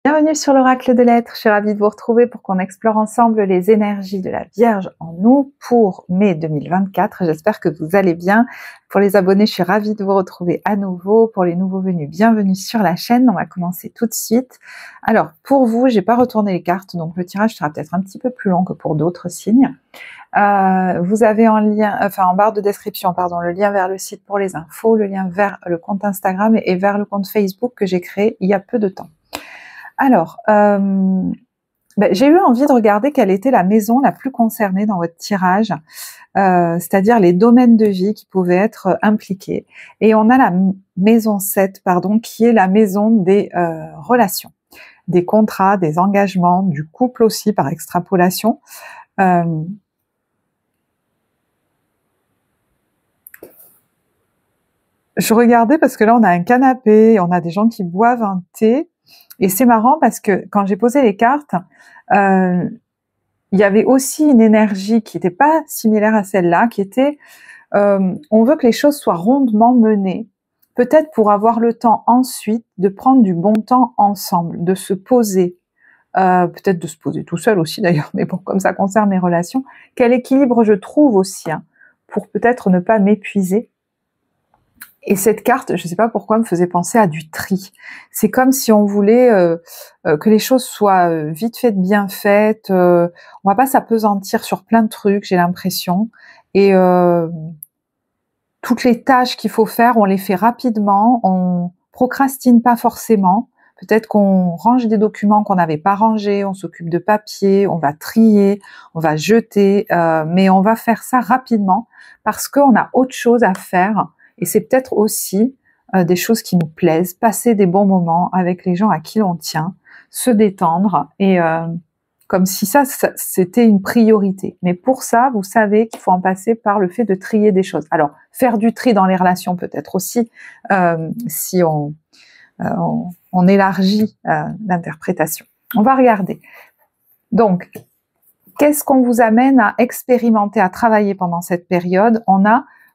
Bienvenue sur l'Oracle de l'Être, je suis ravie de vous retrouver pour qu'on explore ensemble les énergies de la Vierge en nous pour mai 2024. J'espère que vous allez bien. Pour les abonnés, je suis ravie de vous retrouver à nouveau. Pour les nouveaux venus, bienvenue sur la chaîne. On va commencer tout de suite. Alors, pour vous, j'ai pas retourné les cartes, donc le tirage sera peut-être un petit peu plus long que pour d'autres signes. Vous avez en lien, en barre de description, le lien vers le site pour les infos, le lien vers le compte Instagram et vers le compte Facebook que j'ai créé il y a peu de temps. Alors, j'ai eu envie de regarder quelle était la maison la plus concernée dans votre tirage, c'est-à-dire les domaines de vie qui pouvaient être impliqués. Et on a la maison 7, qui est la maison des relations, des contrats, des engagements, du couple aussi par extrapolation. Je regardais parce que là on a un canapé, on a des gens qui boivent un thé. Et c'est marrant parce que quand j'ai posé les cartes, il y avait aussi une énergie qui n'était pas similaire à celle-là, qui était on veut que les choses soient rondement menées, peut-être pour avoir le temps ensuite de prendre du bon temps ensemble, de se poser, peut-être de se poser tout seul aussi d'ailleurs, mais bon, comme ça concerne les relations, quel équilibre je trouve aussi, pour peut-être ne pas m'épuiser. Et cette carte, je ne sais pas pourquoi, me faisait penser à du tri. C'est comme si on voulait que les choses soient vite faites, bien faites. On va pas s'apesantir sur plein de trucs, j'ai l'impression. Et toutes les tâches qu'il faut faire, on les fait rapidement. On procrastine pas forcément. Peut-être qu'on range des documents qu'on n'avait pas rangés, on s'occupe de papier, on va trier, on va jeter, mais on va faire ça rapidement parce qu'on a autre chose à faire. Et c'est peut-être aussi des choses qui nous plaisent, passer des bons moments avec les gens à qui l'on tient, se détendre, et comme si ça c'était une priorité. Mais pour ça, vous savez qu'il faut en passer par le fait de trier des choses. Alors, faire du tri dans les relations peut-être aussi, si on élargit l'interprétation. On va regarder. Donc, qu'est-ce qu'on vous amène à expérimenter, à travailler pendant cette période?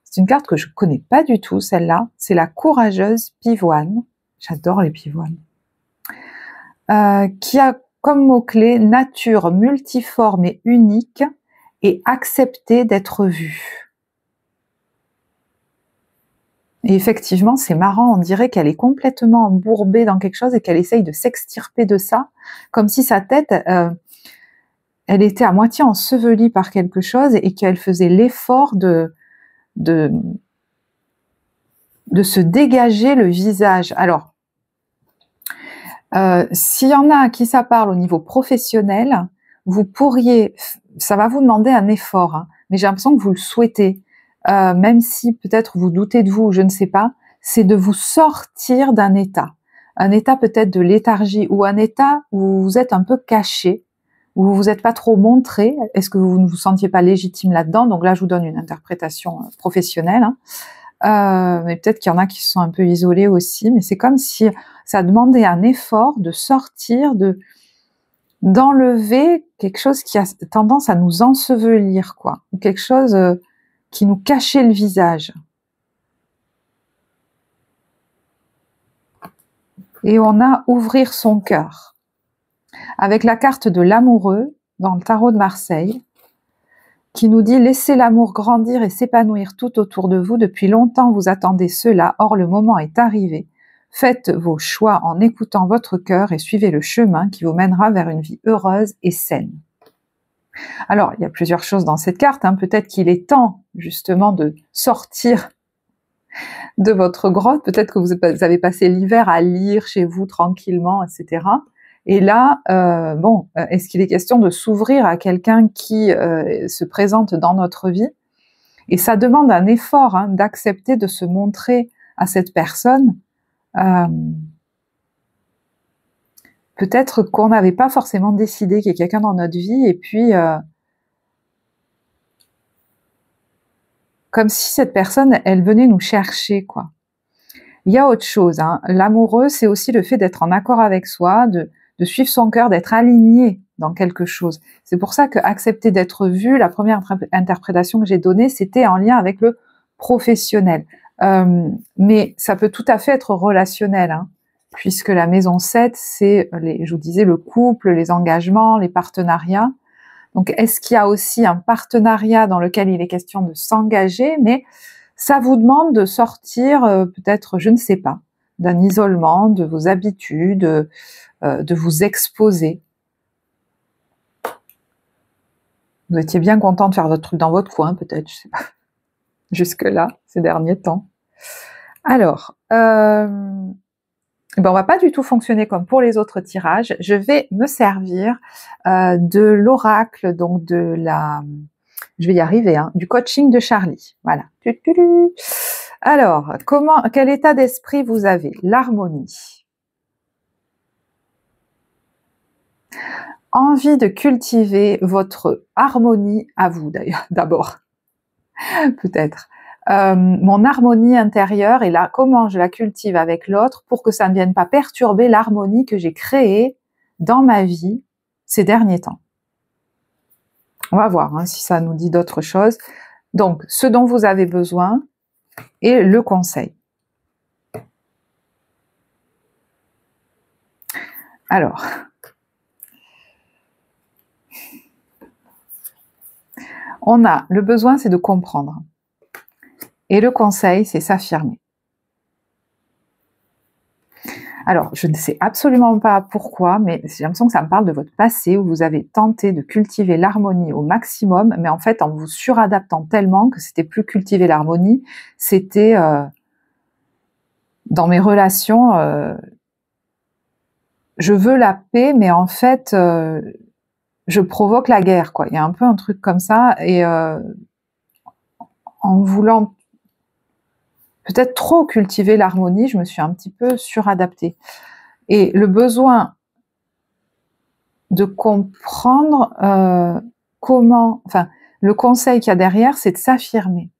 C'est une carte que je connais pas du tout, celle-là. C'est la courageuse pivoine. J'adore les pivoines. Qui a comme mot-clé nature multiforme et unique et accepter d'être vue. Et effectivement, c'est marrant, on dirait qu'elle est complètement embourbée dans quelque chose et qu'elle essaye de s'extirper de ça, comme si sa tête, elle était à moitié ensevelie par quelque chose et qu'elle faisait l'effort de se dégager le visage. Alors, s'il y en a à qui ça parle au niveau professionnel, vous pourriez, ça va vous demander un effort, mais j'ai l'impression que vous le souhaitez, même si peut-être vous doutez de vous, je ne sais pas, c'est de vous sortir d'un état peut-être de léthargie, ou un état où vous êtes un peu caché, où vous vous êtes pas trop montré. Est-ce que vous ne vous sentiez pas légitime là-dedans? Donc là, je vous donne une interprétation professionnelle, mais peut-être qu'il y en a qui se sont un peu isolés aussi, mais c'est comme si ça demandait un effort de sortir, d'enlever quelque chose qui a tendance à nous ensevelir, quoi, ou quelque chose qui nous cachait le visage. Et on a ouvrir son cœur. Avec la carte de l'amoureux, dans le tarot de Marseille, qui nous dit « Laissez l'amour grandir et s'épanouir tout autour de vous. Depuis longtemps, vous attendez cela. Or, le moment est arrivé. Faites vos choix en écoutant votre cœur et suivez le chemin qui vous mènera vers une vie heureuse et saine. » Alors, il y a plusieurs choses dans cette carte. Peut-être qu'il est temps, justement, de sortir de votre grotte. Peut-être que vous avez passé l'hiver à lire chez vous tranquillement, etc. Et là, est-ce qu'il est question de s'ouvrir à quelqu'un qui se présente dans notre vie? Et ça demande un effort, d'accepter de se montrer à cette personne. Peut-être qu'on n'avait pas forcément décidé qu'il y ait quelqu'un dans notre vie, et puis comme si cette personne, elle venait nous chercher, quoi. Il y a autre chose, L'amoureux, c'est aussi le fait d'être en accord avec soi, de suivre son cœur, d'être aligné dans quelque chose. C'est pour ça que accepter d'être vu, la première interprétation que j'ai donnée, c'était en lien avec le professionnel. Mais ça peut tout à fait être relationnel, puisque la maison 7, c'est, je vous disais, le couple, les engagements, les partenariats. Donc, est-ce qu'il y a aussi un partenariat dans lequel il est question de s'engager, mais ça vous demande de sortir, peut-être, je ne sais pas, d'un isolement, de vos habitudes, de vous exposer. Vous étiez bien content de faire votre truc dans votre coin, peut-être, je sais pas, jusque-là, ces derniers temps. Alors, on va pas du tout fonctionner comme pour les autres tirages. Je vais me servir de l'oracle, donc de la... Je vais y arriver, hein, du coaching de Charlie. Voilà. Alors, quel état d'esprit vous avez? L'harmonie. Envie de cultiver votre harmonie à vous, d'ailleurs, d'abord. Peut-être. Mon harmonie intérieure, et là, comment je la cultive avec l'autre pour que ça ne vienne pas perturber l'harmonie que j'ai créée dans ma vie ces derniers temps. On va voir, hein, si ça nous dit d'autres choses. Donc, ce dont vous avez besoin et le conseil. Alors, on a le besoin, c'est de comprendre. Et le conseil, c'est s'affirmer. Alors, je ne sais absolument pas pourquoi, mais j'ai l'impression que ça me parle de votre passé, où vous avez tenté de cultiver l'harmonie au maximum, mais en fait, en vous suradaptant tellement que c'était plus cultiver l'harmonie, c'était dans mes relations, je veux la paix, mais en fait, je provoque la guerre, quoi. Il y a un peu un truc comme ça, et en voulant peut-être trop cultiver l'harmonie, je me suis un petit peu suradaptée. Et le besoin de comprendre comment, enfin, le conseil qu'il y a derrière, c'est de s'affirmer.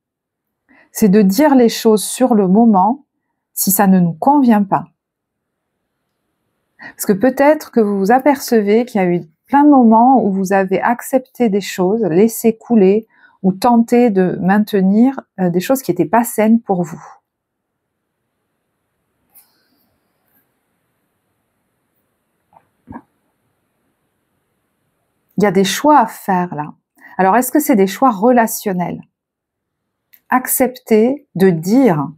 C'est de dire les choses sur le moment, si ça ne nous convient pas. Parce que peut-être que vous vous apercevez qu'il y a eu plein de moments où vous avez accepté des choses, laissé couler, ou tenté de maintenir des choses qui n'étaient pas saines pour vous. Il y a des choix à faire là. Alors, est-ce que c'est des choix relationnels? Accepter de dire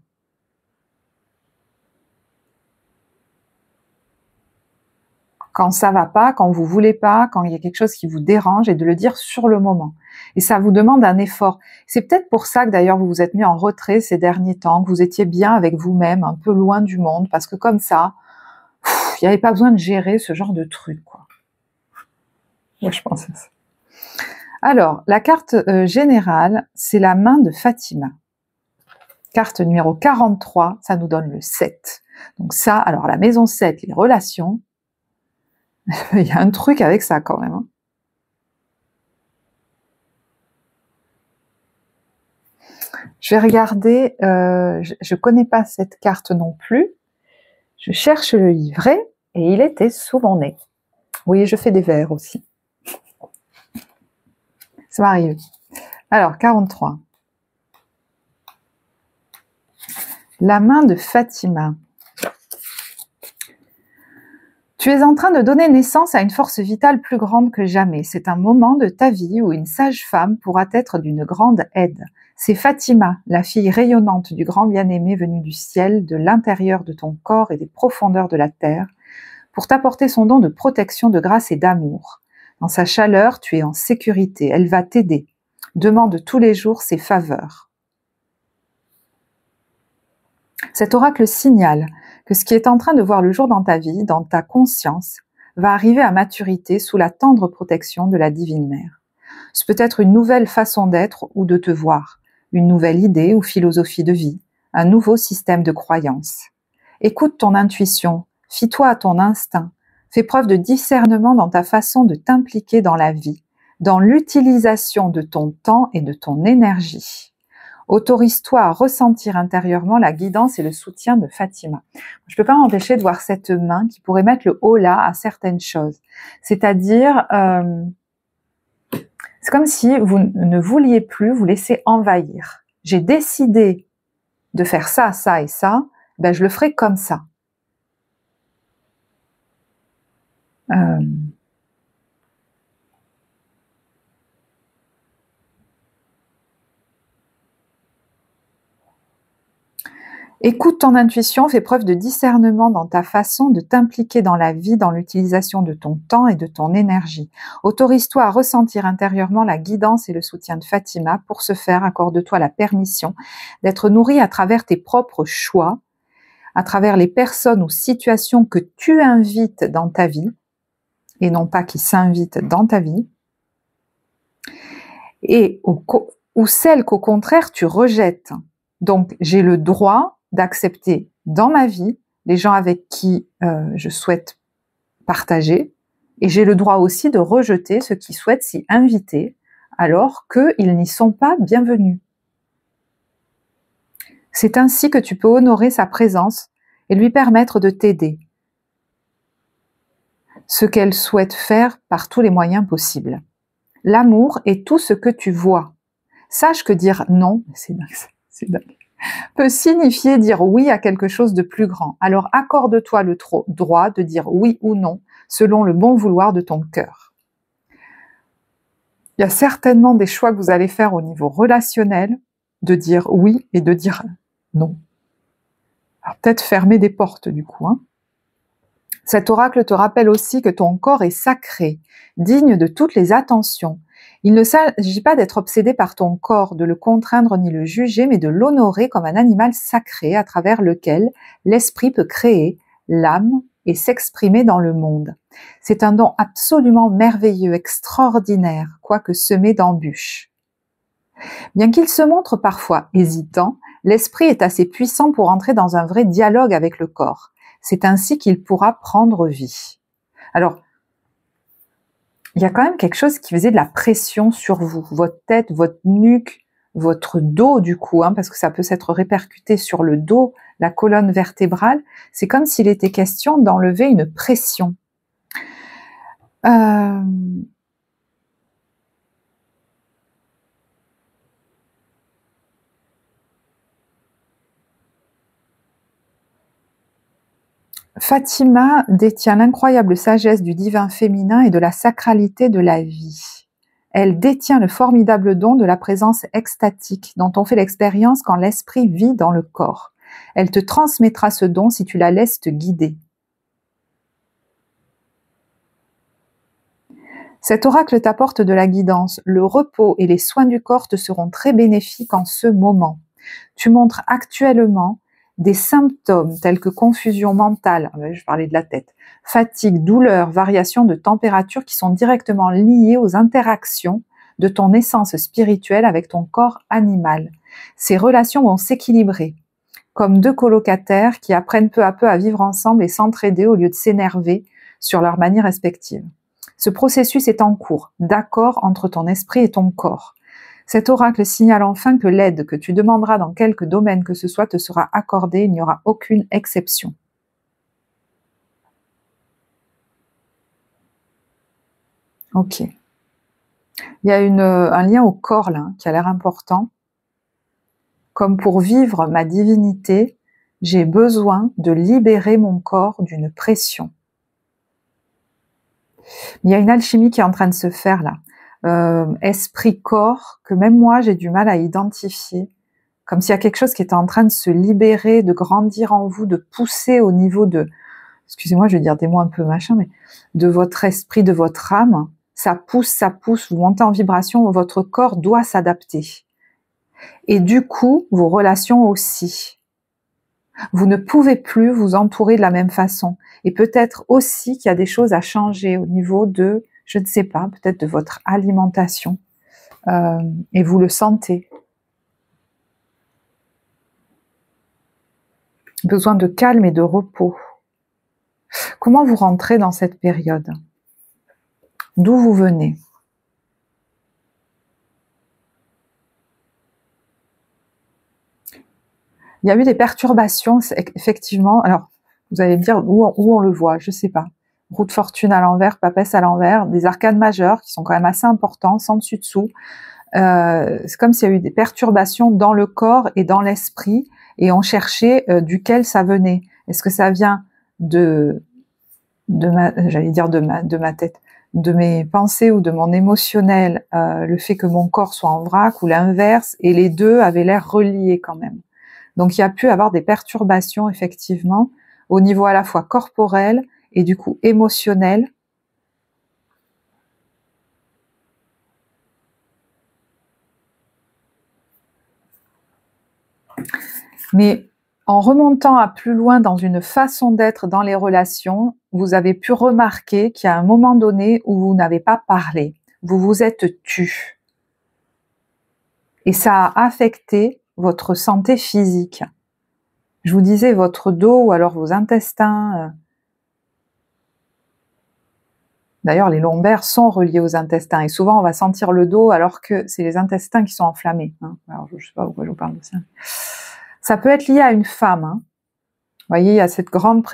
quand ça va pas, quand vous voulez pas, quand il y a quelque chose qui vous dérange, et de le dire sur le moment. Et ça vous demande un effort. C'est peut-être pour ça que d'ailleurs vous vous êtes mis en retrait ces derniers temps, que vous étiez bien avec vous-même, un peu loin du monde, parce que comme ça, il n'y avait pas besoin de gérer ce genre de truc, quoi. Moi, je pense à ça. Alors, la carte générale, c'est la main de Fatima. Carte numéro 43, ça nous donne le 7. Donc ça, alors la maison 7, les relations, il y a un truc avec ça quand même. Hein. Je vais regarder, je connais pas cette carte non plus. Je cherche le livret et il était sous mon nez. Oui, je fais des vers aussi. Ça m'arrive. Alors, 43. La main de Fatima. Tu es en train de donner naissance à une force vitale plus grande que jamais. C'est un moment de ta vie où une sage-femme pourra être d'une grande aide. C'est Fatima, la fille rayonnante du grand bien-aimé venu du ciel, de l'intérieur de ton corps et des profondeurs de la terre, pour t'apporter son don de protection, de grâce et d'amour. Dans sa chaleur, tu es en sécurité. Elle va t'aider. Demande tous les jours ses faveurs. Cet oracle signale que ce qui est en train de voir le jour dans ta vie, dans ta conscience, va arriver à maturité sous la tendre protection de la Divine Mère. C'est peut-être une nouvelle façon d'être ou de te voir, une nouvelle idée ou philosophie de vie, un nouveau système de croyance. Écoute ton intuition, fie-toi à ton instinct, fais preuve de discernement dans ta façon de t'impliquer dans la vie, dans l'utilisation de ton temps et de ton énergie. Autorise-toi à ressentir intérieurement la guidance et le soutien de Fatima. Je ne peux pas m'empêcher de voir cette main qui pourrait mettre le holà à certaines choses. C'est-à-dire, c'est comme si vous ne vouliez plus vous laisser envahir. J'ai décidé de faire ça, ça et ça, ben je le ferai comme ça. Euh, Écoute ton intuition, fais preuve de discernement dans ta façon de t'impliquer dans la vie, dans l'utilisation de ton temps et de ton énergie. Autorise-toi à ressentir intérieurement la guidance et le soutien de Fatima. Pour ce faire, accorde-toi la permission d'être nourri à travers tes propres choix, à travers les personnes ou situations que tu invites dans ta vie, et non pas qui s'invitent dans ta vie, et ou celles qu'au contraire tu rejettes. Donc j'ai le droit d'accepter dans ma vie les gens avec qui je souhaite partager, et j'ai le droit aussi de rejeter ceux qui souhaitent s'y inviter alors qu'ils n'y sont pas bienvenus. C'est ainsi que tu peux honorer sa présence et lui permettre de t'aider, ce qu'elle souhaite faire par tous les moyens possibles. L'amour est tout ce que tu vois. Sache que dire non, c'est dingue, peut signifier dire oui à quelque chose de plus grand. Alors accorde-toi le droit de dire oui ou non selon le bon vouloir de ton cœur. Il y a certainement des choix que vous allez faire au niveau relationnel, de dire oui et de dire non. Alors peut-être fermer des portes du coup. Cet oracle te rappelle aussi que ton corps est sacré, digne de toutes les attentions. Il ne s'agit pas d'être obsédé par ton corps, de le contraindre ni le juger, mais de l'honorer comme un animal sacré à travers lequel l'esprit peut créer l'âme et s'exprimer dans le monde. C'est un don absolument merveilleux, extraordinaire, quoique semé d'embûches. Bien qu'il se montre parfois hésitant, l'esprit est assez puissant pour entrer dans un vrai dialogue avec le corps. C'est ainsi qu'il pourra prendre vie. Alors, il y a quand même quelque chose qui faisait de la pression sur vous, votre tête, votre nuque, votre dos du coup, parce que ça peut s'être répercuté sur le dos, la colonne vertébrale. C'est comme s'il était question d'enlever une pression. Fatima détient l'incroyable sagesse du divin féminin et de la sacralité de la vie. Elle détient le formidable don de la présence extatique dont on fait l'expérience quand l'esprit vit dans le corps. Elle te transmettra ce don si tu la laisses te guider. Cet oracle t'apporte de la guidance. Le repos et les soins du corps te seront très bénéfiques en ce moment. Tu montres actuellement des symptômes tels que confusion mentale, je parlais de la tête, fatigue, douleur, variation de température qui sont directement liées aux interactions de ton essence spirituelle avec ton corps animal. Ces relations vont s'équilibrer, comme deux colocataires qui apprennent peu à peu à vivre ensemble et s'entraider au lieu de s'énerver sur leurs manies respectives. Ce processus est en cours, d'accord entre ton esprit et ton corps. Cet oracle signale enfin que l'aide que tu demanderas dans quelque domaine que ce soit te sera accordée, il n'y aura aucune exception. Ok. Il y a un lien au corps là, qui a l'air important. Comme pour vivre ma divinité, j'ai besoin de libérer mon corps d'une pression. Il y a une alchimie qui est en train de se faire là. Esprit-corps, que même moi j'ai du mal à identifier, comme s'il y a quelque chose qui est en train de se libérer, de grandir en vous, de pousser au niveau de, excusez-moi je vais dire des mots un peu machin, mais de votre esprit, de votre âme, ça pousse, vous montez en vibration, votre corps doit s'adapter. Et du coup, vos relations aussi. Vous ne pouvez plus vous entourer de la même façon. Et peut-être aussi qu'il y a des choses à changer au niveau de, je ne sais pas, peut-être de votre alimentation. Et vous le sentez. Besoin de calme et de repos. Comment vous rentrez dans cette période? D'où vous venez? Il y a eu des perturbations, effectivement. Alors, vous allez me dire où on le voit, je sais pas. Roue de fortune à l'envers, papesse à l'envers, des arcanes majeures qui sont quand même assez importants, sans dessus-dessous. C'est comme s'il y a eu des perturbations dans le corps et dans l'esprit, et on cherchait duquel ça venait. Est-ce que ça vient de j'allais dire de ma tête, de mes pensées ou de mon émotionnel, le fait que mon corps soit en vrac ou l'inverse, et les deux avaient l'air reliés quand même. Donc il y a pu avoir des perturbations effectivement au niveau à la fois corporel et du coup émotionnel. Mais en remontant à plus loin dans une façon d'être dans les relations, vous avez pu remarquer qu'il y a un moment donné où vous n'avez pas parlé, vous vous êtes tu. Et ça a affecté votre santé physique. Je vous disais votre dos ou alors vos intestins. D'ailleurs, les lombaires sont reliés aux intestins et souvent on va sentir le dos alors que c'est les intestins qui sont enflammés. Alors, je ne sais pas pourquoi je vous parle de ça. Ça peut être lié à une femme. Vous voyez, il y a cette grande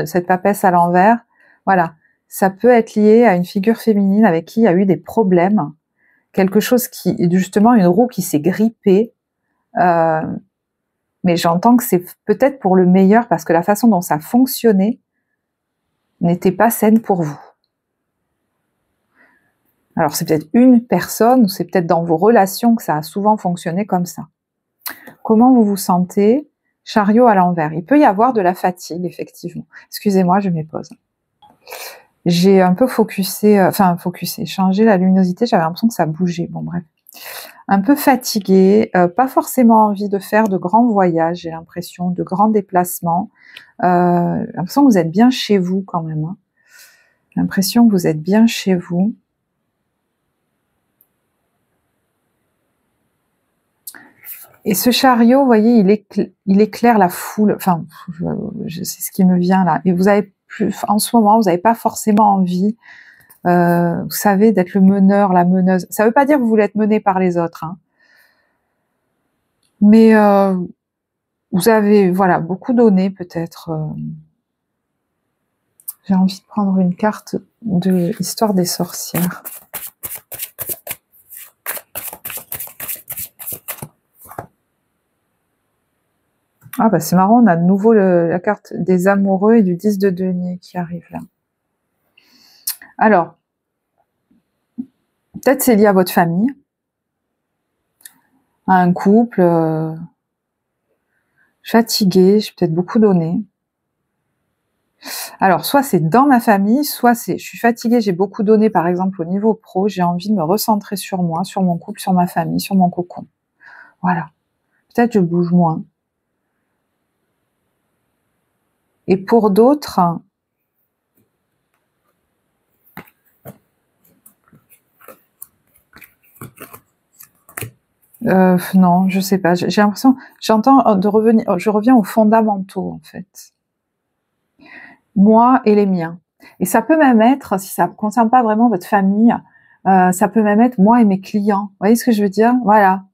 cette papesse à l'envers. Voilà, ça peut être lié à une figure féminine avec qui il y a eu des problèmes. Quelque chose qui, justement, une roue qui s'est grippée. Mais j'entends que c'est peut-être pour le meilleur parce que la façon dont ça fonctionnait n'était pas saine pour vous. Alors c'est peut-être une personne, ou c'est peut-être dans vos relations que ça a souvent fonctionné comme ça. Comment vous vous sentez? Chariot à l'envers. Il peut y avoir de la fatigue, effectivement. Excusez-moi, je m'épose. J'ai un peu focusé, changé la luminosité, j'avais l'impression que ça bougeait. Bon, bref. Un peu fatigué, pas forcément envie de faire de grands voyages, j'ai l'impression, de grands déplacements. J'ai l'impression que vous êtes bien chez vous quand même. Hein. J'ai l'impression que vous êtes bien chez vous. Et ce chariot, vous voyez, il éclaire la foule. Enfin, c'est ce qui me vient là. Et vous avez en ce moment, vous n'avez pas forcément envie, vous savez, d'être le meneur, la meneuse. Ça ne veut pas dire que vous voulez être mené par les autres, hein. Mais vous avez, voilà, beaucoup donné peut-être. J'ai envie de prendre une carte de l'histoire des sorcières. Ah bah c'est marrant, on a de nouveau la carte des amoureux et du 10 de denier qui arrive là. Alors, peut-être c'est lié à votre famille, à un couple, fatigué, j'ai peut-être beaucoup donné. Alors, soit c'est dans ma famille, soit c'est je suis fatiguée, j'ai beaucoup donné, par exemple au niveau pro, j'ai envie de me recentrer sur moi, sur mon couple, sur ma famille, sur mon cocon. Voilà. Peut-être je bouge moins. Et pour d'autres, non, je sais pas. J'ai l'impression, j'entends de revenir, je reviens aux fondamentaux en fait. Moi et les miens. Et ça peut même être, si ça ne concerne pas vraiment votre famille, ça peut même être moi et mes clients. Vous voyez ce que je veux dire? Voilà.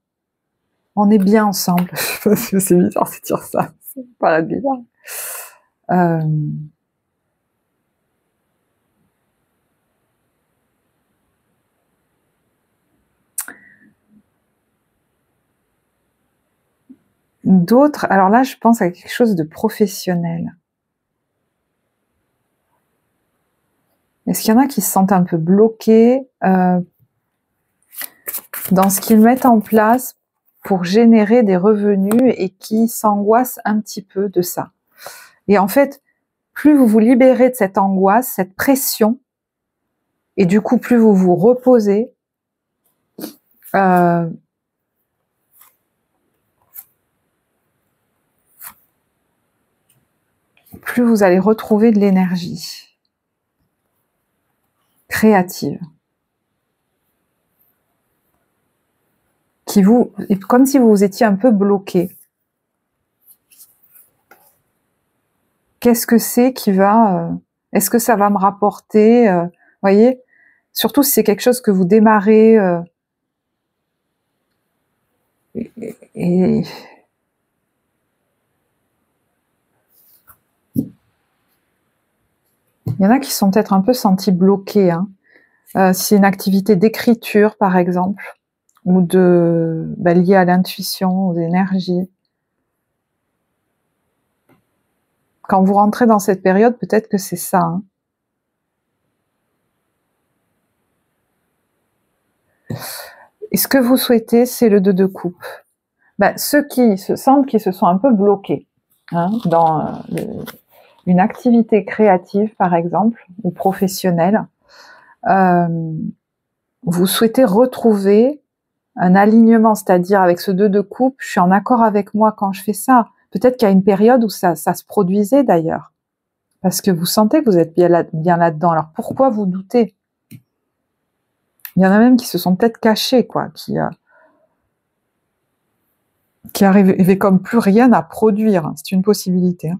On est bien ensemble. Je sais pas si c'est bizarre de dire ça. C'est pas bizarre. D'autres, alors là, je pense à quelque chose de professionnel. Est-ce qu'il y en a qui se sentent un peu bloqués dans ce qu'ils mettent en place pour générer des revenus et qui s'angoissent un petit peu de ça? Et en fait, plus vous vous libérez de cette angoisse, cette pression, et du coup, plus vous vous reposez, plus vous allez retrouver de l'énergie créative. Comme si vous étiez un peu bloqué. Qu'est-ce que c'est qui va... est-ce que ça va me rapporter voyez, surtout si c'est quelque chose que vous démarrez et il y en a qui sont peut-être un peu sentis bloqués. Hein. Si c'est une activité d'écriture, par exemple, ou liée à l'intuition, aux énergies. Quand vous rentrez dans cette période, peut-être que c'est ça. Hein. Et ce que vous souhaitez, c'est le 2 de coupe. Ben, ceux qui se sentent qu'ils se sont un peu bloqués hein, dans une activité créative, par exemple, ou professionnelle, vous souhaitez retrouver un alignement, c'est-à-dire avec ce 2 de coupe, je suis en accord avec moi quand je fais ça. Peut-être qu'il y a une période où ça se produisait d'ailleurs, parce que vous sentez que vous êtes bien là-dedans. Alors pourquoi vous doutez? Il y en a même qui se sont peut-être cachés, quoi, qui arrivaient comme plus rien à produire. C'est une possibilité. Hein.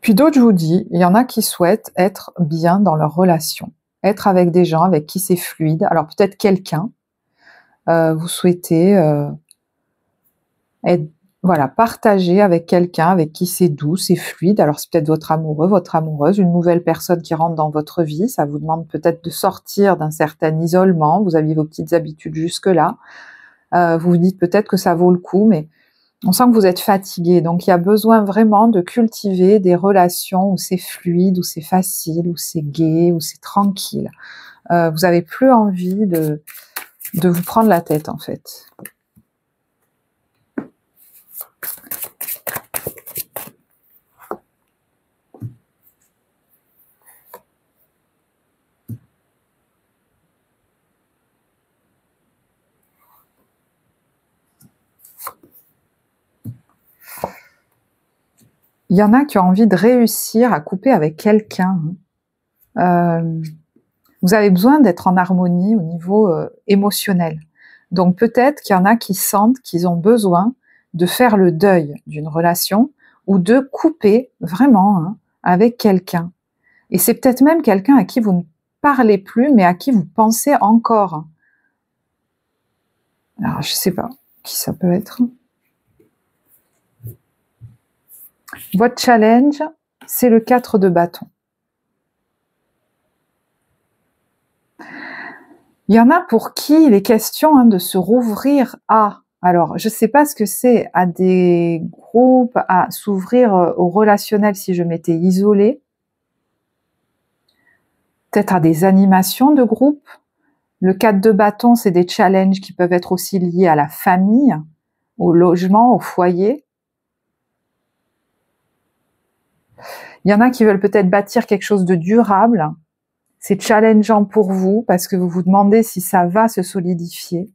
Puis d'autres, je vous dis, il y en a qui souhaitent être bien dans leur relation, être avec des gens avec qui c'est fluide. Alors peut-être quelqu'un, vous souhaitez être, voilà, partager avec quelqu'un avec qui c'est doux, c'est fluide. Alors c'est peut-être votre amoureux, votre amoureuse, une nouvelle personne qui rentre dans votre vie. Ça vous demande peut-être de sortir d'un certain isolement. Vous aviez vos petites habitudes jusque-là. Vous vous dites peut-être que ça vaut le coup, mais on sent que vous êtes fatigué. Donc il y a besoin vraiment de cultiver des relations où c'est fluide, où c'est facile, où c'est gai, où c'est tranquille. Vous n'avez plus envie de vous prendre la tête en fait. Il y en a qui ont envie de réussir à couper avec quelqu'un. Vous avez besoin d'être en harmonie au niveau émotionnel. Donc peut-être qu'il y en a qui sentent qu'ils ont besoin de faire le deuil d'une relation ou de couper vraiment hein, avec quelqu'un. Et c'est peut-être même quelqu'un à qui vous ne parlez plus, mais à qui vous pensez encore. Alors je sais pas qui ça peut être. Votre challenge, c'est le 4 de bâton. Il y en a pour qui il est question hein, de se rouvrir à, alors je ne sais pas ce que c'est, à des groupes, à s'ouvrir au relationnel si je m'étais isolée, peut-être à des animations de groupe. Le 4 de bâton, c'est des challenges qui peuvent être aussi liés à la famille, au logement, au foyer. Il y en a qui veulent peut-être bâtir quelque chose de durable. C'est challengeant pour vous parce que vous vous demandez si ça va se solidifier.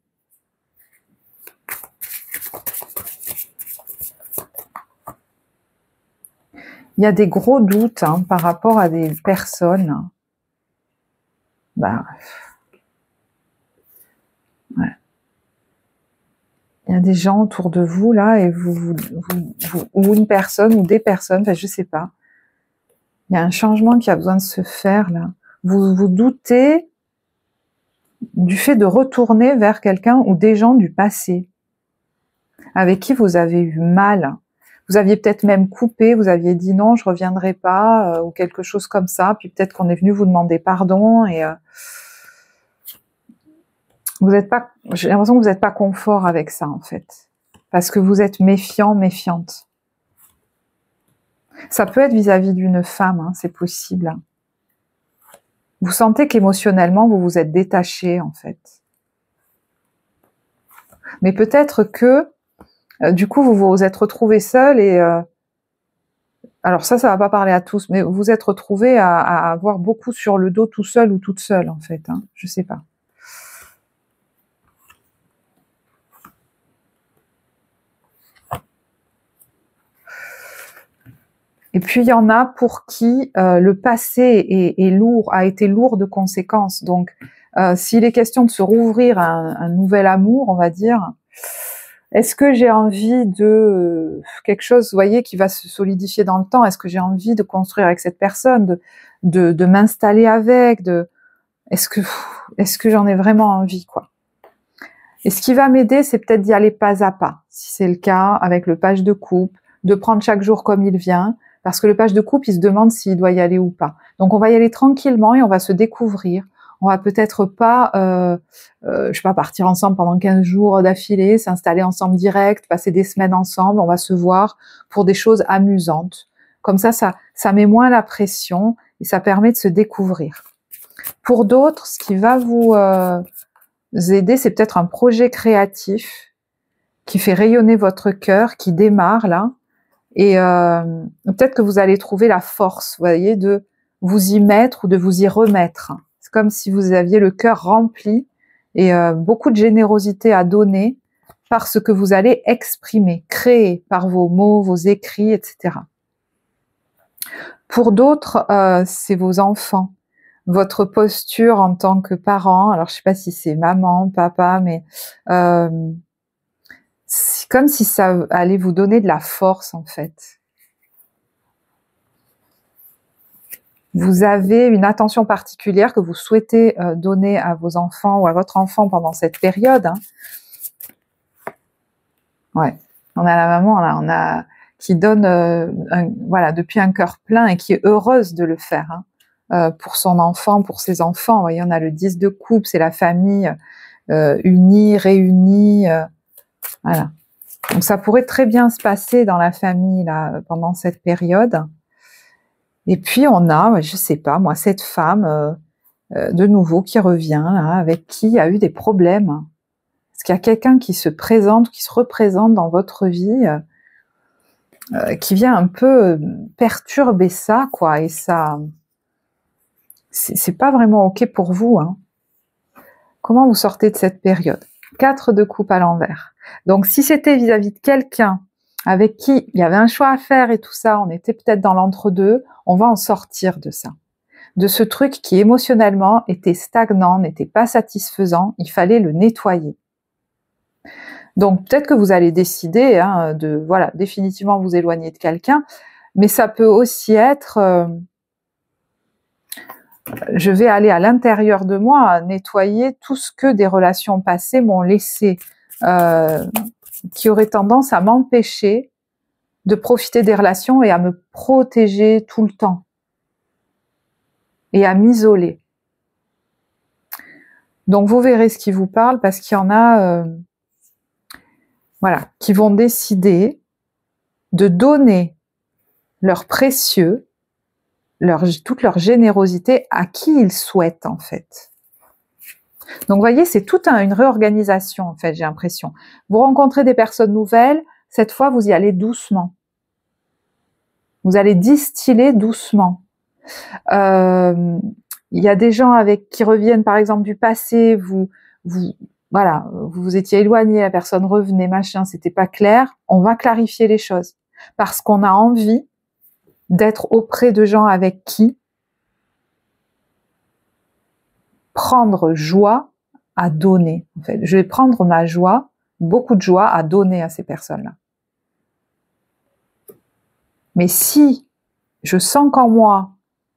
Il y a des gros doutes hein, par rapport à des personnes. Bah, ouais. Il y a des gens autour de vous là et vous ou une personne ou des personnes, enfin je sais pas. Il y a un changement qui a besoin de se faire là. Vous vous doutez du fait de retourner vers quelqu'un ou des gens du passé avec qui vous avez eu mal. Vous aviez peut-être même coupé, vous aviez dit non, je reviendrai pas ou quelque chose comme ça. Puis peut-être qu'on est venu vous demander pardon et vous êtes pas. J'ai l'impression que vous n'êtes pas confort avec ça en fait, parce que vous êtes méfiant, méfiante. Ça peut être vis-à-vis d'une femme, hein, c'est possible. Vous sentez qu'émotionnellement, vous vous êtes détaché, en fait. Mais peut-être que, du coup, vous vous êtes retrouvé seul et... alors ça va pas parler à tous, mais vous vous êtes retrouvé à avoir beaucoup sur le dos tout seul ou toute seule, en fait. Hein, je sais pas. Et puis il y en a pour qui le passé est lourd, a été lourd de conséquences. Donc, s'il est question de se rouvrir à un nouvel amour, on va dire, est-ce que j'ai envie de quelque chose, vous voyez, qui va se solidifier dans le temps? Est-ce que j'ai envie de construire avec cette personne, de m'installer avec, est-ce que j'en ai vraiment envie, quoi? Et ce qui va m'aider, c'est peut-être d'y aller pas à pas, si c'est le cas, avec le page de coupe, de prendre chaque jour comme il vient. Parce que le page de coupe, il se demande s'il doit y aller ou pas. Donc on va y aller tranquillement et on va se découvrir. on va peut-être pas, je sais pas, partir ensemble pendant 15 jours d'affilée, s'installer ensemble direct, passer des semaines ensemble, on va se voir pour des choses amusantes. Comme ça met moins la pression et ça permet de se découvrir. Pour d'autres, ce qui va vous aider, c'est peut-être un projet créatif qui fait rayonner votre cœur, qui démarre là, et peut-être que vous allez trouver la force, vous voyez, de vous y mettre ou de vous y remettre. C'est comme si vous aviez le cœur rempli et beaucoup de générosité à donner par ce que vous allez exprimer, créer par vos mots, vos écrits, etc. Pour d'autres, c'est vos enfants, votre posture en tant que parent. Alors, je sais pas si c'est maman, papa, mais c'est comme si ça allait vous donner de la force, en fait. Vous avez une attention particulière que vous souhaitez donner à vos enfants ou à votre enfant pendant cette période. Hein. Ouais, on a la maman là, on a qui donne voilà, depuis un cœur plein et qui est heureuse de le faire hein, pour son enfant, pour ses enfants. Vous voyez, on a le 10 de coupe, c'est la famille unie, réunie. Voilà. Donc ça pourrait très bien se passer dans la famille là pendant cette période. Et puis on a, je sais pas moi, cette femme de nouveau qui revient là, avec qui il y a eu des problèmes. Est-ce qu'il y a quelqu'un qui se présente, qui se représente dans votre vie, qui vient un peu perturber ça, quoi, et ça, c'est pas vraiment ok pour vous. Hein. Comment vous sortez de cette période? 4 de coupe à l'envers. Donc si c'était vis-à-vis de quelqu'un avec qui il y avait un choix à faire et tout ça, on était peut-être dans l'entre-deux, on va en sortir de ça. De ce truc qui émotionnellement était stagnant, n'était pas satisfaisant, il fallait le nettoyer. Donc peut-être que vous allez décider hein, de voilà définitivement vous éloigner de quelqu'un, mais ça peut aussi être je vais aller à l'intérieur de moi nettoyer tout ce que des relations passées m'ont laissé, qui aurait tendance à m'empêcher de profiter des relations et à me protéger tout le temps et à m'isoler. Donc vous verrez ce qui vous parle parce qu'il y en a voilà, qui vont décider de donner leur précieux, toute leur générosité à qui ils souhaitent en fait. Donc vous voyez, c'est toute une réorganisation en fait, j'ai l'impression. Vous rencontrez des personnes nouvelles, cette fois vous y allez doucement. Vous allez distiller doucement. Il y a des gens qui reviennent par exemple du passé, voilà, vous vous étiez éloigné, la personne revenait, machin, c'était pas clair. On va clarifier les choses parce qu'on a envie d'être auprès de gens avec qui prendre joie à donner. En fait, je vais prendre ma joie, beaucoup de joie à donner à ces personnes-là. Mais si je sens qu'en moi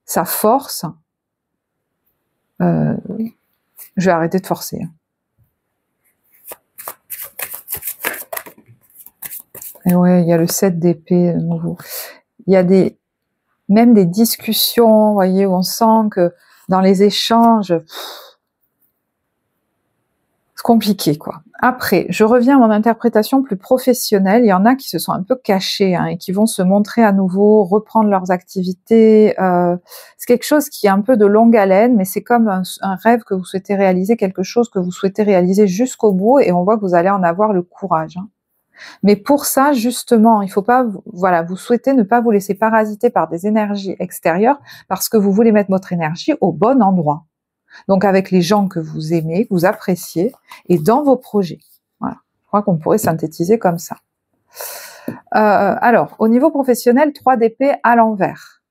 ça force, je vais arrêter de forcer. Et ouais, il y a le 7 d'épée de nouveau. Il y a même des discussions, vous voyez, où on sent que dans les échanges, c'est compliqué, quoi. Après, je reviens à mon interprétation plus professionnelle. Il y en a qui se sont un peu cachés hein, et qui vont se montrer à nouveau, reprendre leurs activités. C'est quelque chose qui est un peu de longue haleine, mais c'est comme un rêve que vous souhaitez réaliser, quelque chose que vous souhaitez réaliser jusqu'au bout, et on voit que vous allez en avoir le courage. Hein. Mais pour ça, justement, il faut pas, voilà, vous souhaitez ne pas vous laisser parasiter par des énergies extérieures parce que vous voulez mettre votre énergie au bon endroit. Donc avec les gens que vous aimez, que vous appréciez, et dans vos projets. Voilà. Je crois qu'on pourrait synthétiser comme ça. Alors, au niveau professionnel, 3 d'épée à l'envers.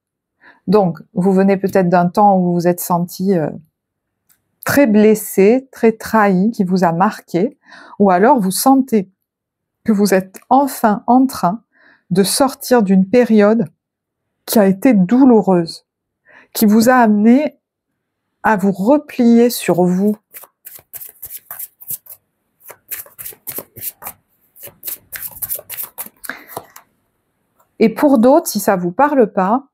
Donc, vous venez peut-être d'un temps où vous vous êtes senti très blessé, très trahi, qui vous a marqué, ou alors vous sentez que vous êtes enfin en train de sortir d'une période qui a été douloureuse, qui vous a amené à vous replier sur vous. Et pour d'autres, si ça vous parle pas,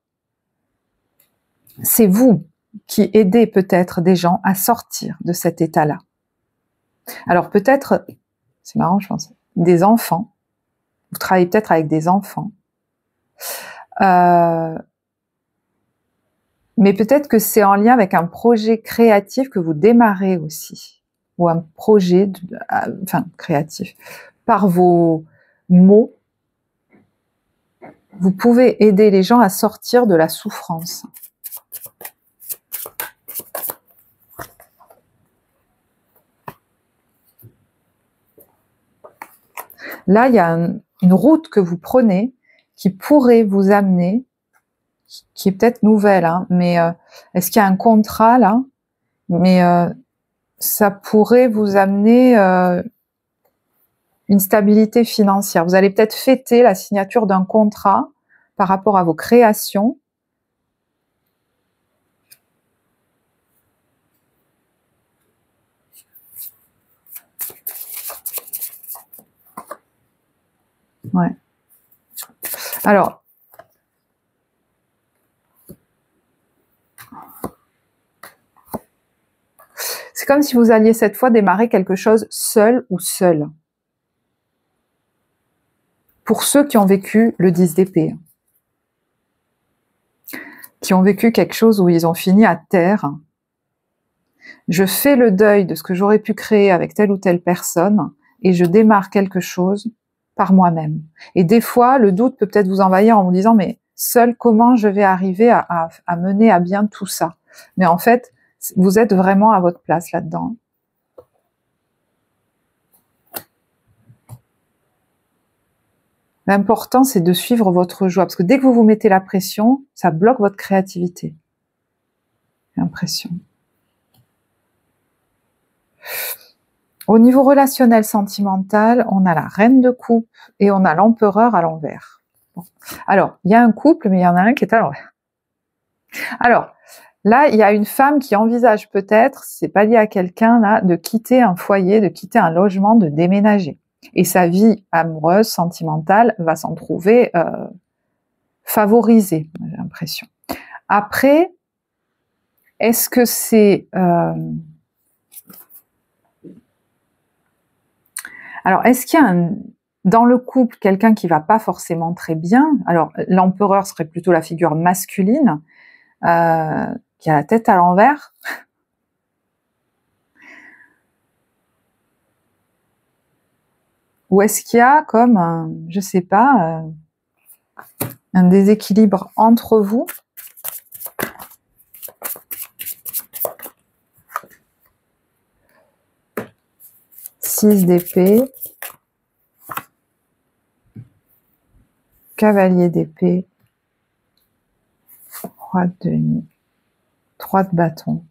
c'est vous qui aidait peut-être des gens à sortir de cet état-là. Alors peut-être, c'est marrant je pense, des enfants, vous travaillez peut-être avec des enfants, mais peut-être que c'est en lien avec un projet créatif que vous démarrez aussi, ou un projet créatif. Par vos mots, vous pouvez aider les gens à sortir de la souffrance. Là, il y a une route que vous prenez qui pourrait vous amener, qui est peut-être nouvelle, hein, mais est-ce qu'il y a un contrat là? Mais ça pourrait vous amener une stabilité financière. Vous allez peut-être fêter la signature d'un contrat par rapport à vos créations. Ouais. Alors, c'est comme si vous alliez cette fois démarrer quelque chose seul ou seul. Pour ceux qui ont vécu le 10 d'épée, qui ont vécu quelque chose où ils ont fini à terre, je fais le deuil de ce que j'aurais pu créer avec telle ou telle personne et je démarre quelque chose par moi-même. Et des fois, le doute peut peut-être vous envahir en vous disant, mais seul, comment je vais arriver à mener à bien tout ça? Mais en fait, vous êtes vraiment à votre place là-dedans. L'important, c'est de suivre votre joie, parce que dès que vous vous mettez la pression, ça bloque votre créativité. J'ai l'impression. Au niveau relationnel sentimental, on a la reine de coupe et on a l'empereur à l'envers. Bon. Alors, il y a un couple, mais il y en a un qui est à l'envers. Alors, là, il y a une femme qui envisage peut-être, c'est pas lié à quelqu'un là, de quitter un foyer, de quitter un logement, de déménager. Et sa vie amoureuse, sentimentale, va s'en trouver favorisée, j'ai l'impression. Après, est-ce que c'est... Alors, est-ce qu'il y a dans le couple quelqu'un qui va pas forcément très bien? Alors, l'empereur serait plutôt la figure masculine, qui a la tête à l'envers. Ou est-ce qu'il y a comme, je sais pas, un déséquilibre entre vous? Six d'épée, cavalier d'épée, roi de denier, 3 de bâton.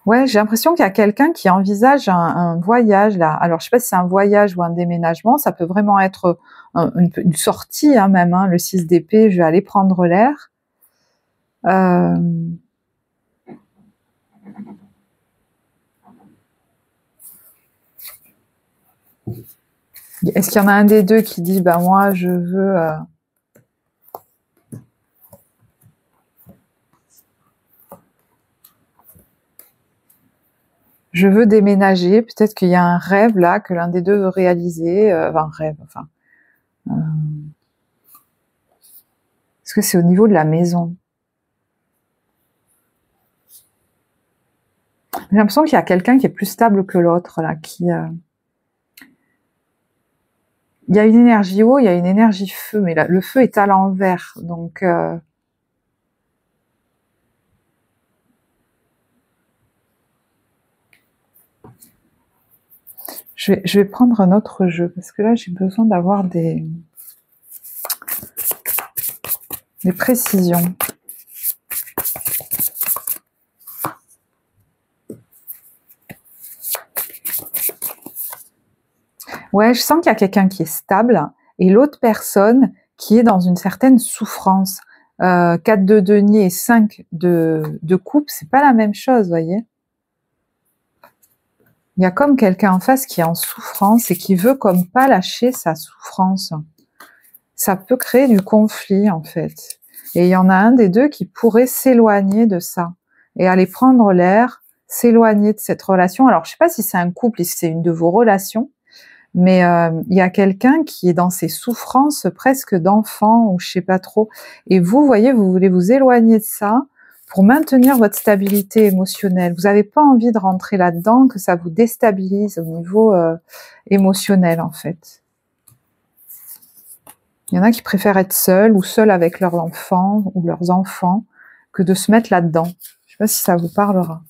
Ouais, j'ai l'impression qu'il y a quelqu'un qui envisage un voyage là. Alors, je sais pas si c'est un voyage ou un déménagement. Ça peut vraiment être une sortie, hein, même. Hein, le 6 d'épée, je vais aller prendre l'air. Est-ce qu'il y en a un des deux qui dit, bah moi, je veux déménager. Peut-être qu'il y a un rêve là que l'un des deux veut réaliser. Un rêve, enfin. Est-ce que c'est au niveau de la maison? J'ai l'impression qu'il y a quelqu'un qui est plus stable que l'autre là, qui. Il y a une énergie eau, il y a une énergie feu, mais là, le feu est à l'envers, donc. Je vais prendre un autre jeu, parce que là, j'ai besoin d'avoir des précisions. Ouais, je sens qu'il y a quelqu'un qui est stable, et l'autre personne qui est dans une certaine souffrance. 4 de denier et 5 de coupe, c'est pas la même chose, vous voyez. Il y a comme quelqu'un en face qui est en souffrance et qui veut comme pas lâcher sa souffrance. Ça peut créer du conflit en fait. Et il y en a un des deux qui pourrait s'éloigner de ça. et aller prendre l'air, s'éloigner de cette relation. Alors, je sais pas si c'est un couple, si c'est une de vos relations, mais il y a quelqu'un qui est dans ses souffrances presque d'enfant, ou je sais pas trop. Et vous voyez, vous voulez vous éloigner de ça pour maintenir votre stabilité émotionnelle. Vous n'avez pas envie de rentrer là-dedans, que ça vous déstabilise au niveau émotionnel, en fait. Il y en a qui préfèrent être seuls ou seuls avec leurs enfants ou leurs enfants que de se mettre là-dedans. Je ne sais pas si ça vous parlera.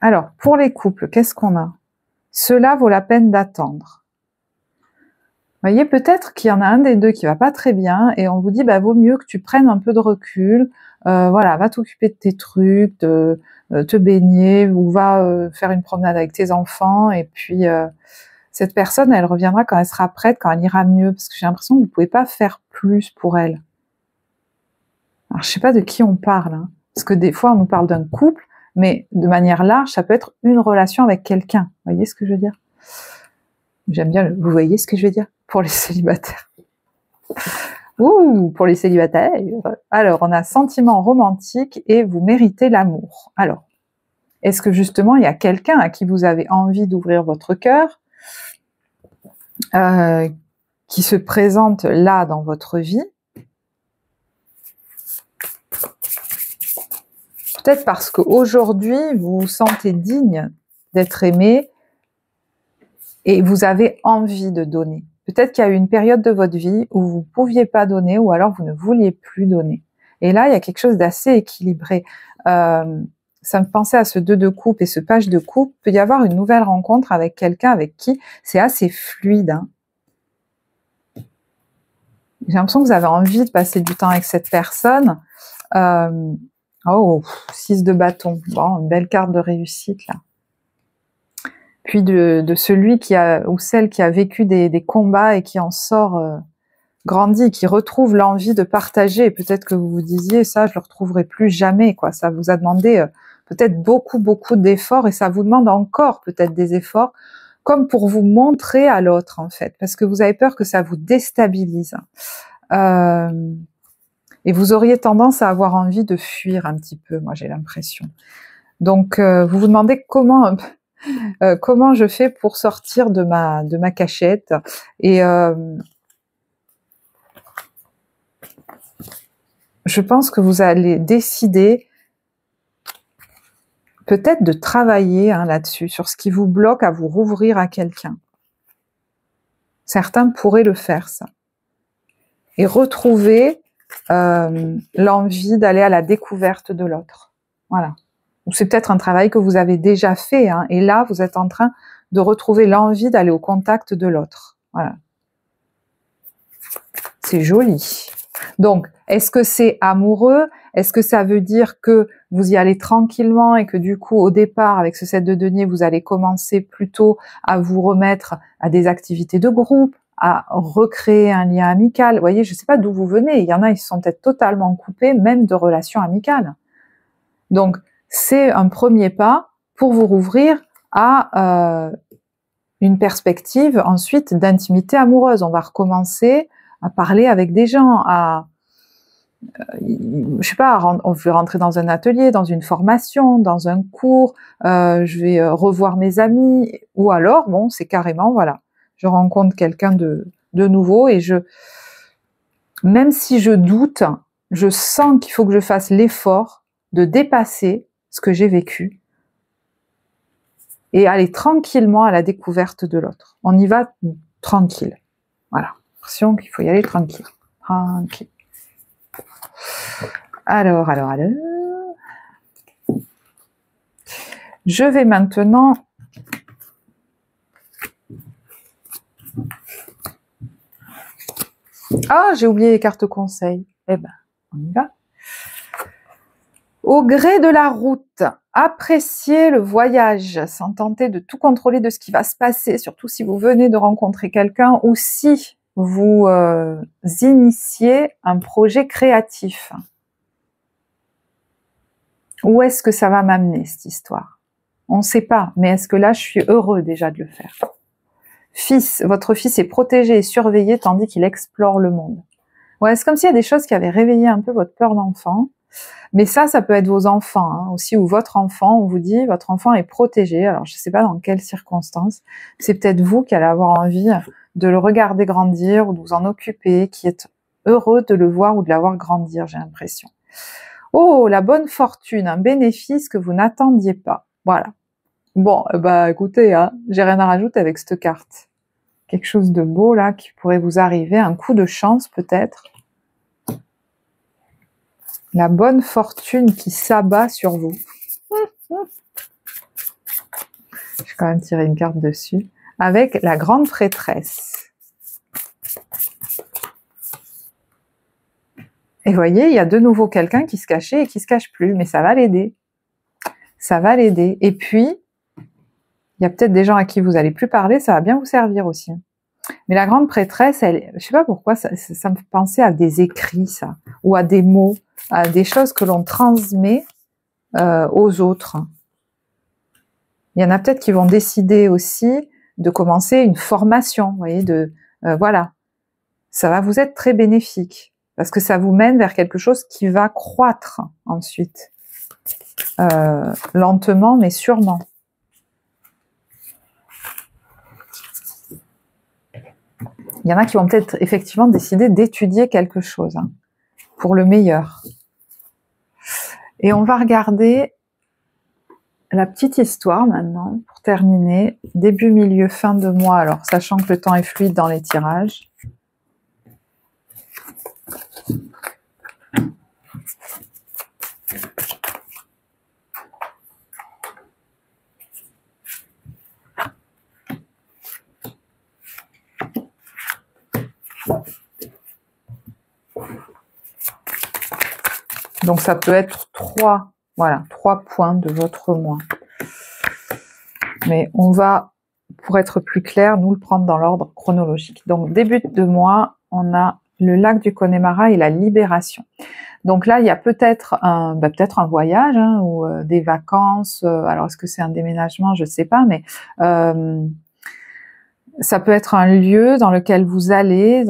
Alors, pour les couples, qu'est-ce qu'on a? Cela vaut la peine d'attendre. Vous voyez, peut-être qu'il y en a un des deux qui va pas très bien et on vous dit, bah, vaut mieux que tu prennes un peu de recul, voilà, va t'occuper de tes trucs, te baigner ou va faire une promenade avec tes enfants et puis cette personne, elle reviendra quand elle sera prête, quand elle ira mieux, parce que j'ai l'impression que vous pouvez pas faire plus pour elle. Alors, je sais pas de qui on parle, hein, parce que des fois, on nous parle d'un couple, mais de manière large, ça peut être une relation avec quelqu'un. Vous voyez ce que je veux dire? J'aime bien vous voyez ce que je veux dire? Pour les célibataires. Ouh, pour les célibataires. Alors, on a sentiment romantique et vous méritez l'amour. Alors, est-ce que justement, il y a quelqu'un à qui vous avez envie d'ouvrir votre cœur, qui se présente là dans votre vie? Peut-être parce qu'aujourd'hui, vous vous sentez digne d'être aimé et vous avez envie de donner. Peut-être qu'il y a eu une période de votre vie où vous ne pouviez pas donner ou alors vous ne vouliez plus donner. Et là, il y a quelque chose d'assez équilibré. Ça me pensait à ce 2 de coupe et ce page de coupe. Il peut y avoir une nouvelle rencontre avec quelqu'un avec qui c'est assez fluide. Hein. J'ai l'impression que vous avez envie de passer du temps avec cette personne. Oh, 6 de bâton. Bon, une belle carte de réussite, là. Puis de celui qui a, ou celle qui a vécu des combats et qui en sort grandi, qui retrouve l'envie de partager. Peut-être que vous vous disiez, ça, je le retrouverai plus jamais, quoi. Ça vous a demandé peut-être beaucoup d'efforts et ça vous demande encore peut-être des efforts, comme pour vous montrer à l'autre, en fait, parce que vous avez peur que ça vous déstabilise. Et vous auriez tendance à avoir envie de fuir un petit peu, moi j'ai l'impression. Donc vous vous demandez comment je fais pour sortir de ma cachette. Et je pense que vous allez décider peut-être de travailler là-dessus, sur ce qui vous bloque à vous rouvrir à quelqu'un. Certains pourraient le faire, ça. Et retrouver l'envie d'aller à la découverte de l'autre. Voilà. Ou c'est peut-être un travail que vous avez déjà fait, hein, et là, vous êtes en train de retrouver l'envie d'aller au contact de l'autre. Voilà. C'est joli. Donc, est-ce que c'est amoureux? Est-ce que ça veut dire que vous y allez tranquillement et que du coup, au départ, avec ce 7 de denier, vous allez commencer plutôt à vous remettre à des activités de groupe, à recréer un lien amical? Vous voyez, je ne sais pas d'où vous venez. Il y en a, ils se sont peut-être totalement coupés, même de relations amicales. Donc, c'est un premier pas pour vous rouvrir à une perspective ensuite d'intimité amoureuse. On va recommencer à parler avec des gens, je sais pas, on veut rentrer dans un atelier, dans une formation, dans un cours, je vais revoir mes amis, ou alors, bon, c'est carrément, voilà, je rencontre quelqu'un de nouveau et même si je doute, je sens qu'il faut que je fasse l'effort de dépasser ce que j'ai vécu et aller tranquillement à la découverte de l'autre. On y va tranquille. Voilà. L'impression qu'il faut y aller tranquille. Tranquille. Alors. Je vais maintenant ah, j'ai oublié les cartes conseils. Eh ben, on y va. Au gré de la route, appréciez le voyage sans tenter de tout contrôler de ce qui va se passer, surtout si vous venez de rencontrer quelqu'un ou si vous initiez un projet créatif. Où est-ce que ça va m'amener, cette histoire? On ne sait pas, mais est-ce que là, je suis heureux déjà de le faire? Votre fils est protégé et surveillé tandis qu'il explore le monde. Ouais, c'est comme s'il y a des choses qui avaient réveillé un peu votre peur d'enfant Mais ça peut être vos enfants hein, aussi, ou votre enfant, on vous dit votre enfant est protégé. Alors je ne sais pas dans quelles circonstances. C'est peut-être vous qui allez avoir envie de le regarder grandir ou de vous en occuper, qui êtes heureux de le voir ou de l'avoir grandir, j'ai l'impression. Oh, la bonne fortune, un bénéfice que vous n'attendiez pas. Voilà. Bon, bah écoutez, hein, j'ai rien à rajouter avec cette carte. Quelque chose de beau là qui pourrait vous arriver, un coup de chance peut-être. La bonne fortune qui s'abat sur vous. Je vais quand même tirer une carte dessus. Avec la grande prêtresse. Et vous voyez, il y a de nouveau quelqu'un qui se cachait et qui se cache plus, mais ça va l'aider. Ça va l'aider. Et puis, il y a peut-être des gens à qui vous allez plus parler, ça va bien vous servir aussi. Mais la grande prêtresse, elle, je sais pas pourquoi, ça me fait penser à des écrits, ça, ou à des mots, à des choses que l'on transmet aux autres. Il y en a peut-être qui vont décider aussi de commencer une formation, vous voyez, voilà. Ça va vous être très bénéfique, parce que ça vous mène vers quelque chose qui va croître ensuite. Lentement, mais sûrement. Il y en a qui vont peut-être effectivement décider d'étudier quelque chose, hein, pour le meilleur. Et on va regarder la petite histoire maintenant, pour terminer. Début, milieu, fin de mois, alors sachant que le temps est fluide dans les tirages. Donc ça peut être 3 points de votre mois. Mais on va, pour être plus clair, nous le prendre dans l'ordre chronologique. Donc début de mois, on a le lac du Connemara et la libération. Donc là, il y a peut-être un voyage hein, ou des vacances. Alors est-ce que c'est un déménagement? Je ne sais pas, mais ça peut être un lieu dans lequel vous allez,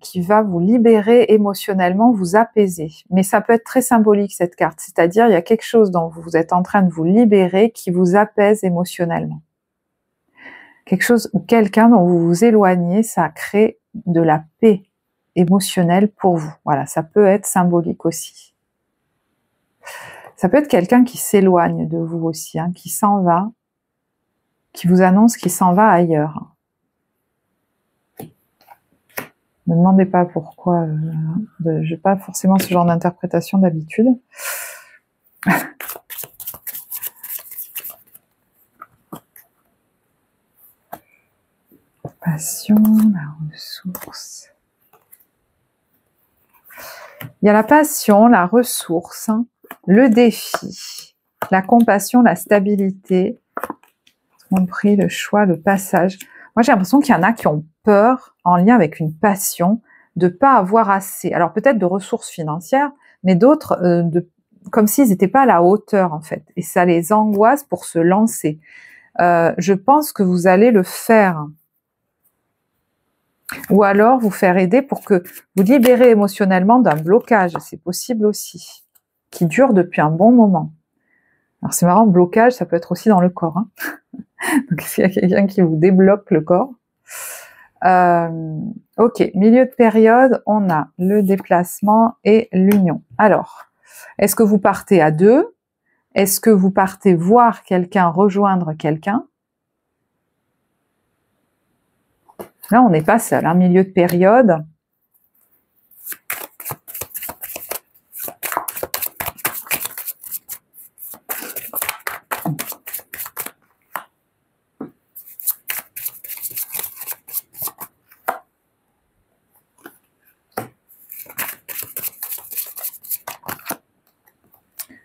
qui va vous libérer émotionnellement, vous apaiser. Mais ça peut être très symbolique cette carte, c'est-à-dire il y a quelque chose dont vous êtes en train de vous libérer qui vous apaise émotionnellement. Quelque chose ou quelqu'un dont vous vous éloignez, ça crée de la paix émotionnelle pour vous. Voilà, ça peut être symbolique aussi. Ça peut être quelqu'un qui s'éloigne de vous aussi, hein, qui s'en va, qui vous annonce qu'il s'en va ailleurs. Ne me demandez pas pourquoi, je n'ai pas forcément ce genre d'interprétation d'habitude. Passion, la ressource. Il y a la passion, la ressource, le défi, la compassion, la stabilité, compris, le choix, le passage. Moi, j'ai l'impression qu'il y en a qui ont peur, en lien avec une passion, de pas avoir assez. Alors peut-être de ressources financières, mais d'autres comme s'ils n'étaient pas à la hauteur en fait. Et ça les angoisse pour se lancer. Je pense que vous allez le faire. Ou alors vous faire aider pour que vous libérez émotionnellement d'un blocage. C'est possible aussi. Qui dure depuis un bon moment. Alors c'est marrant, blocage, ça peut être aussi dans le corps. Hein. Donc s'il y a quelqu'un qui vous débloque le corps. Ok, milieu de période, on a le déplacement et l'union. Alors, est-ce que vous partez à deux? Est-ce que vous partez voir quelqu'un, rejoindre quelqu'un? Là, on n'est pas seul, hein, milieu de période.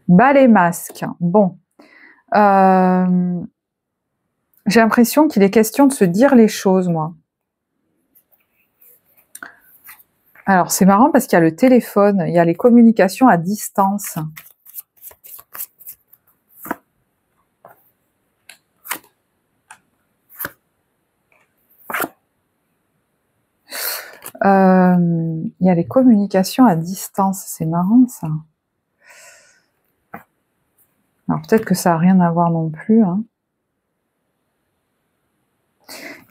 Bas les masques. Bon. J'ai l'impression qu'il est question de se dire les choses, moi. Alors, c'est marrant parce qu'il y a le téléphone, il y a les communications à distance. Il y a les communications à distance, c'est marrant ça. Alors peut-être que ça n'a rien à voir non plus, hein.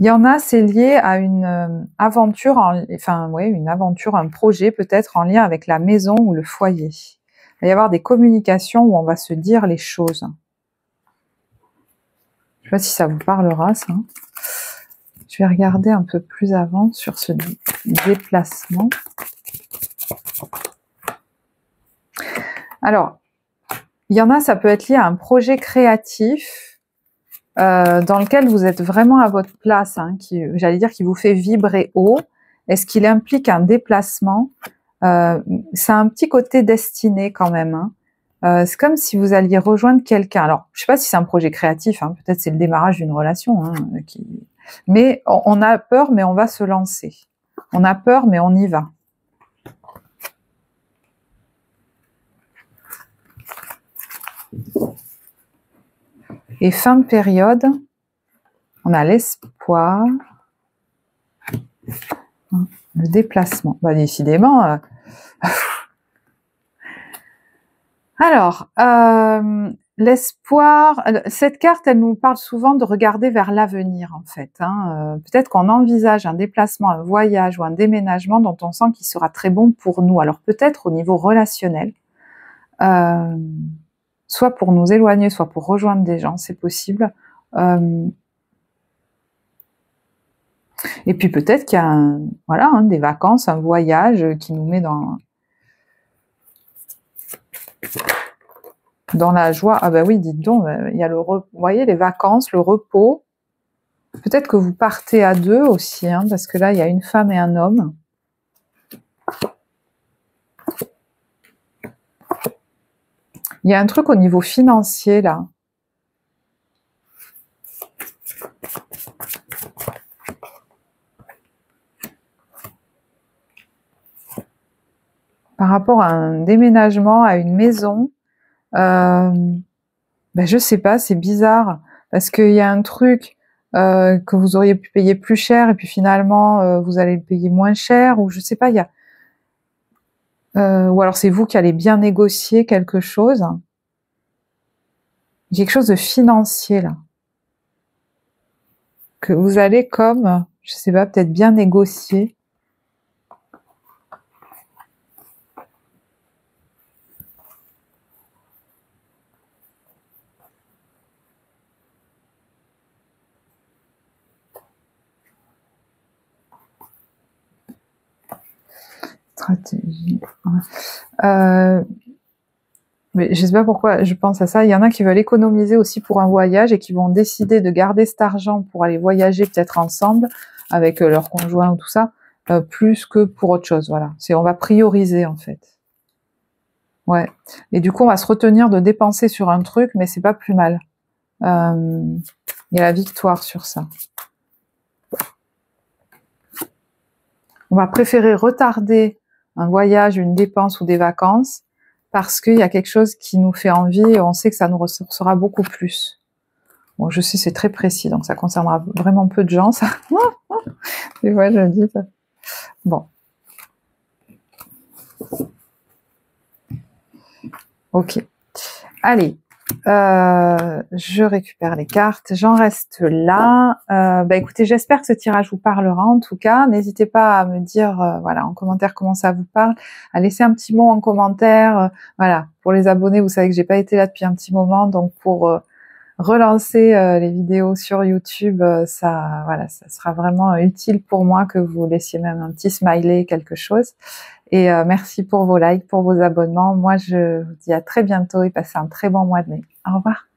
Il y en a, c'est lié à une aventure, une aventure, un projet peut-être en lien avec la maison ou le foyer. Il va y avoir des communications où on va se dire les choses. Je ne sais pas si ça vous parlera, ça. Je vais regarder un peu plus avant sur ce déplacement. Alors, il y en a, ça peut être lié à un projet créatif dans lequel vous êtes vraiment à votre place, hein, j'allais dire, qui vous fait vibrer haut. Est-ce qu'il implique un déplacement? C'est un petit côté destiné quand même, hein. C'est comme si vous alliez rejoindre quelqu'un. Alors, je ne sais pas si c'est un projet créatif, hein, peut-être c'est le démarrage d'une relation, hein, mais on a peur, mais on va se lancer. On a peur, mais on y va. Et fin de période, on a l'espoir, le déplacement. Bah, décidément. Alors, l'espoir, cette carte, elle nous parle souvent de regarder vers l'avenir, en fait, hein. Peut-être qu'on envisage un déplacement, un voyage ou un déménagement dont on sent qu'il sera très bon pour nous. Alors peut-être au niveau relationnel, soit pour nous éloigner, soit pour rejoindre des gens, c'est possible. Et puis peut-être qu'il y a des vacances, un voyage qui nous met dans la joie. Ah ben oui, dites donc, il y a vous voyez, les vacances, le repos. Peut-être que vous partez à deux aussi, hein, parce que là, il y a une femme et un homme. Il y a un truc au niveau financier, là. Par rapport à un déménagement, à une maison, je sais pas, c'est bizarre, parce qu'il y a un truc que vous auriez pu payer plus cher, et puis finalement, vous allez le payer moins cher, ou je sais pas, il y a... ou alors c'est vous qui allez bien négocier quelque chose. Quelque chose de financier, là. Que vous allez comme, je sais pas, peut-être bien négocier. Stratégie. Mais je sais pas pourquoi je pense à ça. Il y en a qui veulent économiser aussi pour un voyage et qui vont décider de garder cet argent pour aller voyager peut-être ensemble avec leur conjoint ou tout ça, plus que pour autre chose. Voilà. On va prioriser en fait. Ouais. Et du coup, on va se retenir de dépenser sur un truc, mais c'est pas plus mal. Il y a la victoire sur ça. On va préférer retarder un voyage, une dépense ou des vacances parce qu'il y a quelque chose qui nous fait envie et on sait que ça nous ressourcera beaucoup plus. Bon, je sais, c'est très précis, donc ça concernera vraiment peu de gens, ça. Des fois, je dis ça. Bon. Ok. Allez. Je récupère les cartes, j'en reste là. Écoutez, j'espère que ce tirage vous parlera en tout cas. N'hésitez pas à me dire voilà, en commentaire comment ça vous parle, à laisser un petit mot en commentaire. Voilà, pour les abonnés, vous savez que j'ai pas été là depuis un petit moment, donc pour relancer les vidéos sur YouTube, ça sera vraiment utile pour moi que vous laissiez même un petit smiley, quelque chose. Et merci pour vos likes, pour vos abonnements. Moi, je vous dis à très bientôt et passez un très bon mois de mai. Au revoir.